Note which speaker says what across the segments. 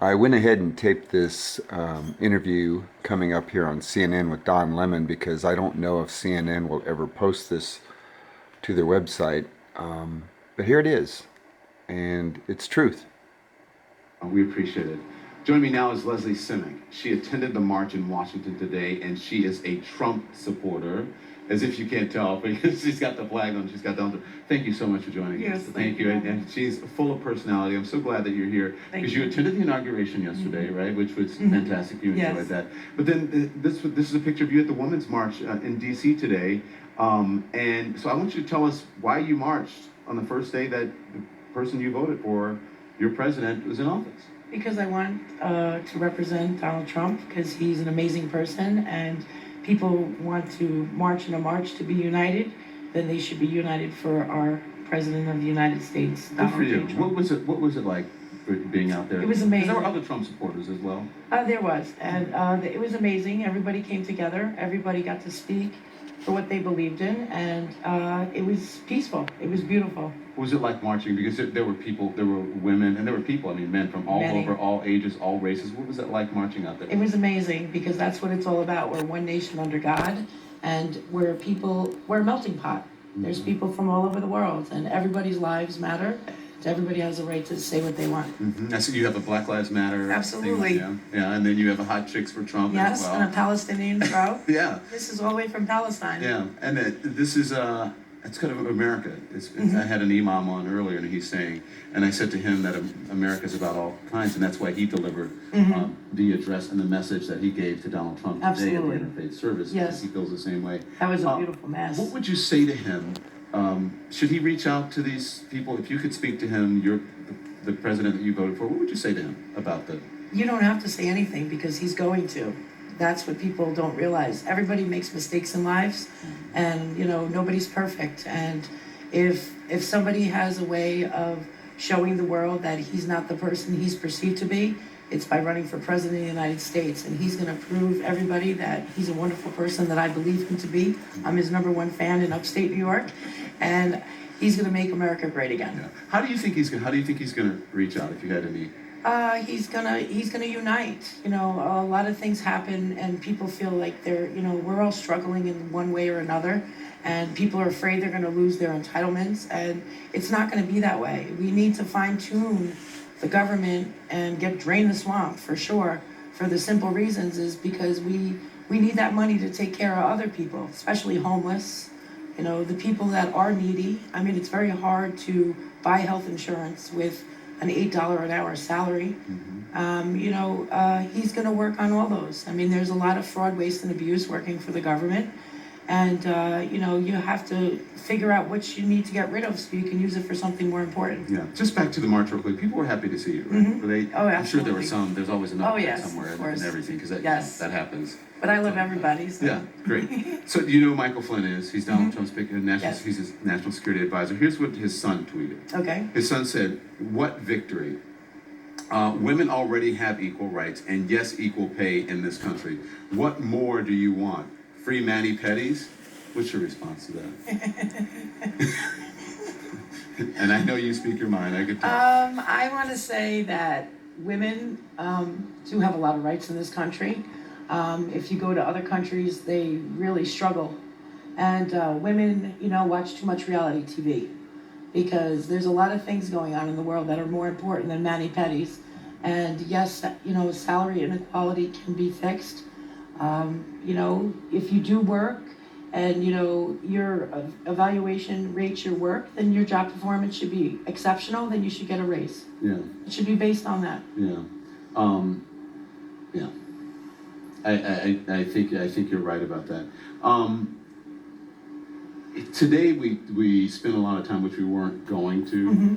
Speaker 1: I went ahead and taped this interview coming up here on CNN with Don Lemon because I don't know if CNN will ever post this to their website. But here it is, and it's truth.
Speaker 2: We appreciate it. Joining me now is Leslie Simic. She attended the march in Washington today, and she is a Trump supporter, as if you can't tell, because she's got the flag on, she's got the Trump. Thank you so much for joining us. Thank you. And she's full of personality. I'm so glad that you're here, because you attended the inauguration yesterday, right, which was fantastic. You enjoyed that. But then this is a picture of you at the Women's March in D.C. today. And so I want you to tell us why you marched on the first day that the person you voted for, your president, was in office.
Speaker 3: Because I want to represent Donald Trump, because he's an amazing person, and people want to march in a march to be united, then they should be united for our President of the United States,
Speaker 2: Good for you.
Speaker 3: Trump.
Speaker 2: What was it like for being out there?
Speaker 3: It was amazing.
Speaker 2: There were other Trump supporters as well.
Speaker 3: There was, and it was amazing. Everybody came together. Everybody got to speak for what they believed in, and it was peaceful. It was beautiful.
Speaker 2: What was it like marching? Because there were people, there were women, and there were people, I mean, men from all over, all ages, all races. What was it like marching out there?
Speaker 3: It was amazing, because that's what it's all about. We're one nation under God, and we're a melting pot. There's people from all over the world, and everybody's lives matter. Everybody has a right to say what they want.
Speaker 2: I see you have a Black Lives Matter.
Speaker 3: Absolutely.
Speaker 2: Thing, yeah, and then you have a Hot Chicks for Trump as well.
Speaker 3: Yes, and a Palestinian throw.
Speaker 2: Yeah.
Speaker 3: This is all the way from Palestine.
Speaker 2: Yeah, and this is it's kind of America. I had an imam on earlier, and he's saying, and I said to him that America is about all kinds, and that's why he delivered the address and the message that he gave to Donald Trump today at the Interfaith Service.
Speaker 3: Yes.
Speaker 2: He feels the same way.
Speaker 3: That was a beautiful mass.
Speaker 2: What would you say to him? Should he reach out to these people? If you could speak to him, the president that you voted for, what would you say to him about that?
Speaker 3: You don't have to say anything, because he's going to. That's what people don't realize. Everybody makes mistakes in lives, and nobody's perfect. And if somebody has a way of showing the world that he's not the person he's perceived to be, it's by running for president of the United States. And he's going to prove everybody that he's a wonderful person that I believe him to be. I'm his #1 fan in upstate New York, and he's going to make America great again.
Speaker 2: Yeah. How do you think he's going to reach out, if you had any?
Speaker 3: He's gonna unite. A lot of things happen, and people feel like we're all struggling in one way or another, and people are afraid they're gonna lose their entitlements, and it's not gonna be that way. We need to fine tune the government and drain the swamp, for sure, for the simple reasons is because we need that money to take care of other people, especially homeless, the people that are needy. I mean, it's very hard to buy health insurance with an $8 an hour salary. He's going to work on all those. I mean, there's a lot of fraud, waste, and abuse working for the government. And, you have to figure out what you need to get rid of so you can use it for something more important.
Speaker 2: Yeah, just back to the march real quick. People were happy to see you, right? Were they?
Speaker 3: Oh,
Speaker 2: I'm sure there were
Speaker 3: absolutely.
Speaker 2: there's always enough
Speaker 3: Yes,
Speaker 2: somewhere
Speaker 3: of course.
Speaker 2: and everything, because that happens.
Speaker 3: But I love everybody. So.
Speaker 2: Yeah, great. So you know who Michael Flynn is. He's Donald Trump's
Speaker 3: Yes.
Speaker 2: he's his national security advisor. Here's what his son tweeted.
Speaker 3: Okay.
Speaker 2: His son said, "What victory? Women already have equal rights and yes, equal pay in this country. What more do you want? Free mani-pedis?" What's your response to that? And I know you speak your mind. I could tell.
Speaker 3: I want to say that women do have a lot of rights in this country. If you go to other countries, they really struggle. And women, watch too much reality TV, because there's a lot of things going on in the world that are more important than mani-pedis. And yes, salary inequality can be fixed. If you do work and, your evaluation rates your work, then your job performance should be exceptional, then you should get a raise.
Speaker 2: Yeah.
Speaker 3: It should be based on that.
Speaker 2: Yeah. Yeah. I think you're right about that. Today we spent a lot of time, which we weren't going to,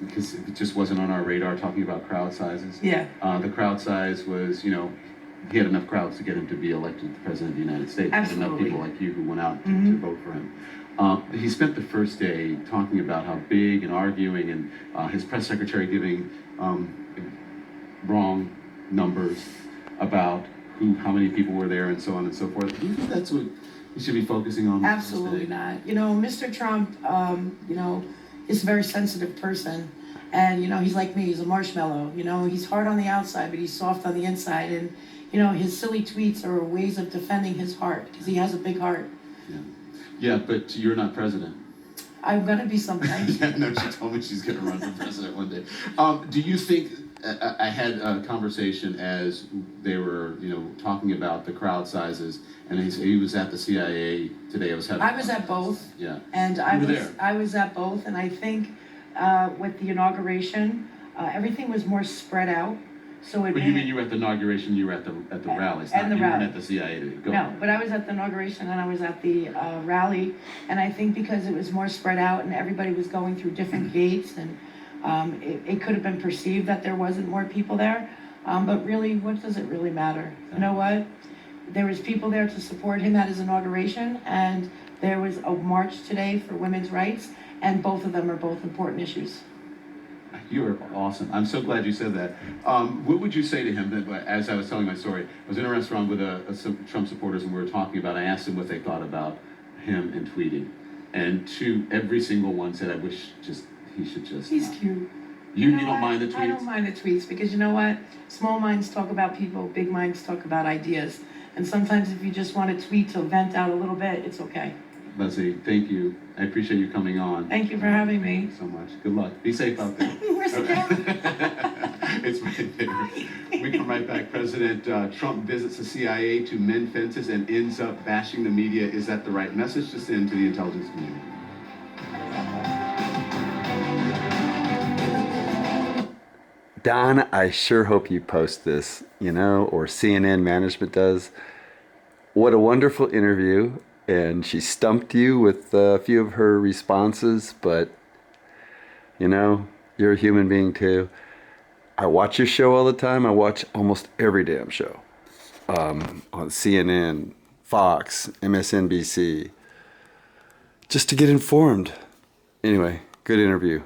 Speaker 2: because it just wasn't on our radar, talking about crowd sizes.
Speaker 3: Yeah.
Speaker 2: The crowd size was, he had enough crowds to get him to be elected president of the United States.
Speaker 3: Absolutely.
Speaker 2: Enough people like you who went out to vote for him. He spent the first day talking about how big and arguing, and his press secretary giving wrong numbers about how many people were there and so on and so forth. Do you think that's what we should be focusing on?
Speaker 3: Absolutely not. Mr. Trump, is a very sensitive person. And, he's like me, he's a marshmallow. He's hard on the outside, but he's soft on the inside. And, his silly tweets are ways of defending his heart because he has a big heart.
Speaker 2: Yeah. Yeah, but you're not president.
Speaker 3: I'm going to be someday.
Speaker 2: Yeah, no, she told me she's going to run for president one day. Do you think, I had a conversation as they were, talking about the crowd sizes, and he was at the CIA today.
Speaker 3: I was at both.
Speaker 2: Yeah.
Speaker 3: And
Speaker 2: there.
Speaker 3: I was at both, and I think with the inauguration, everything was more spread out. So it
Speaker 2: But you mean you were at the inauguration, you were at the rallies,
Speaker 3: and
Speaker 2: not
Speaker 3: the
Speaker 2: you weren't
Speaker 3: rally.
Speaker 2: at the CIA today. Go.
Speaker 3: No, but I was at the inauguration and I was at the rally, and I think because it was more spread out and everybody was going through different gates, and it could have been perceived that there wasn't more people there, but really, what does it really matter? You know what? There was people there to support him at his inauguration, and there was a march today for women's rights, and both of them are both important issues.
Speaker 2: You are awesome. I'm so glad you said that. What would you say to him? That, as I was telling my story, I was in a restaurant with some Trump supporters, and we were talking about. I asked them what they thought about him and tweeting, and every single one said, "I wish he should just."
Speaker 3: He's
Speaker 2: not."
Speaker 3: cute.
Speaker 2: You don't mind the tweets?
Speaker 3: I don't mind the tweets because you know what? Small minds talk about people, big minds talk about ideas. And sometimes if you just want to tweet to vent out a little bit, it's okay.
Speaker 2: Leslie, thank you. I appreciate you coming on.
Speaker 3: Thank you for having me.
Speaker 2: Thank you so much. Good luck. Be safe out there.
Speaker 3: Where's the camera?
Speaker 2: It's my favorite. We come right back. President Trump visits the CIA to mend fences and ends up bashing the media. Is that the right message to send to the intelligence community?
Speaker 1: Don, I sure hope you post this, or CNN management does. What a wonderful interview. And she stumped you with a few of her responses, but, you're a human being too. I watch your show all the time. I watch almost every damn show. On CNN, Fox, MSNBC, just to get informed. Anyway, good interview.